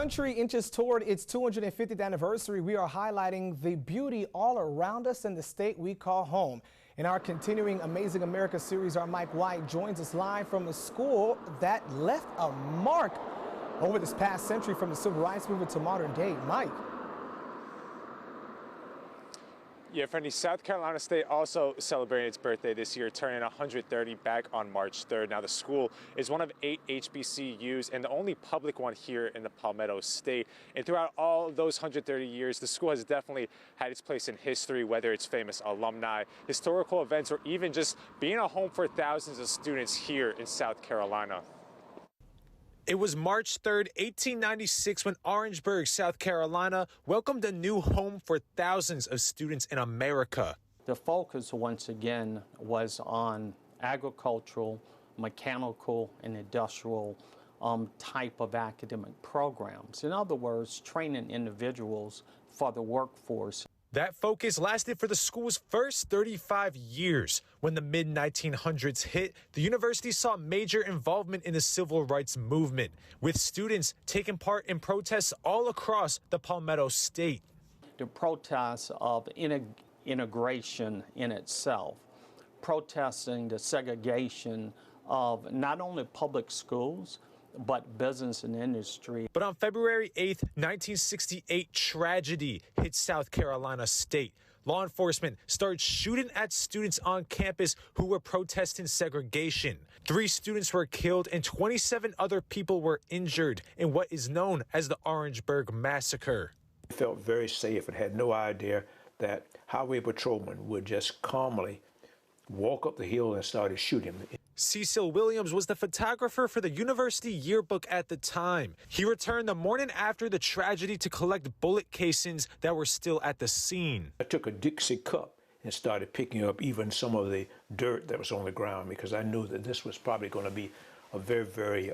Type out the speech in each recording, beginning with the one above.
country inches toward its 250th anniversary, we are highlighting the beauty all around us in the state we call home. In our continuing Amazing America series, our Mike White joins us live from the school that left a mark over this past century, from the civil rights movement to modern day. Mike. Yeah, Freddie, South Carolina State also celebrating its birthday this year, turning 130 back on March 3rd. Now, the school is one of 8 HBCUs and the only public one here in the Palmetto State. And throughout all those 130 years, the school has definitely had its place in history, whether it's famous alumni, historical events, or even just being a home for thousands of students here in South Carolina. It was March 3rd, 1896, when Orangeburg, South Carolina, welcomed a new home for thousands of students in America. The focus, once again, was on agricultural, mechanical, and industrial type of academic programs. In other words, training individuals for the workforce. That focus lasted for the school's first 35 years. When the mid-1900s hit, the university saw major involvement in the civil rights movement, with students taking part in protests all across the Palmetto State. The protests of integration in itself, protesting the segregation of not only public schools, but business and industry. But on February 8th, 1968, tragedy hit South Carolina State. Law enforcement started shooting at students on campus who were protesting segregation. 3 students were killed and 27 other people were injured in what is known as the Orangeburg Massacre. I felt very safe and had no idea that highway patrolmen would just calmly walk up the hill and started shooting. Cecil Williams was the photographer for the university yearbook at the time. He returned the morning after the tragedy to collect bullet casings that were still at the scene. I took a Dixie cup and started picking up even some of the dirt that was on the ground, because I knew that this was probably going to be a very, very,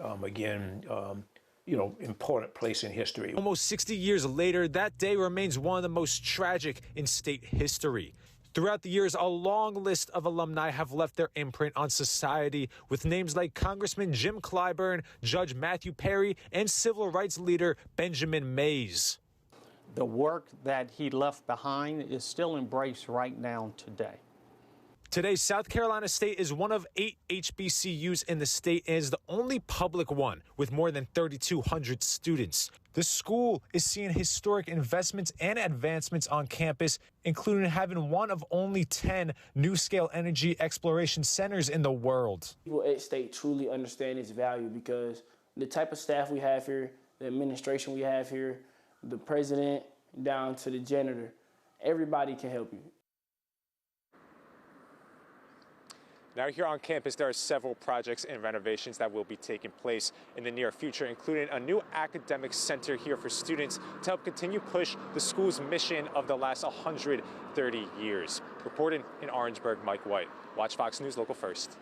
important place in history. Almost 60 years later, that day remains one of the most tragic in state history. Throughout the years, a long list of alumni have left their imprint on society, with names like Congressman Jim Clyburn, Judge Matthew Perry, and civil rights leader Benjamin Mays. The work that he left behind is still embraced right now today. Today, South Carolina State is one of 8 HBCUs in the state and is the only public one with more than 3,200 students. The school is seeing historic investments and advancements on campus, including having one of only 10 new-scale energy exploration centers in the world. People at State truly understand its value, because the type of staff we have here, the administration we have here, the president down to the janitor, everybody can help you. Now, here on campus, there are several projects and renovations that will be taking place in the near future, including a new academic center here for students to help continue push the school's mission of the last 130 years. Reporting in Orangeburg, Mike White. Watch Fox News Local First.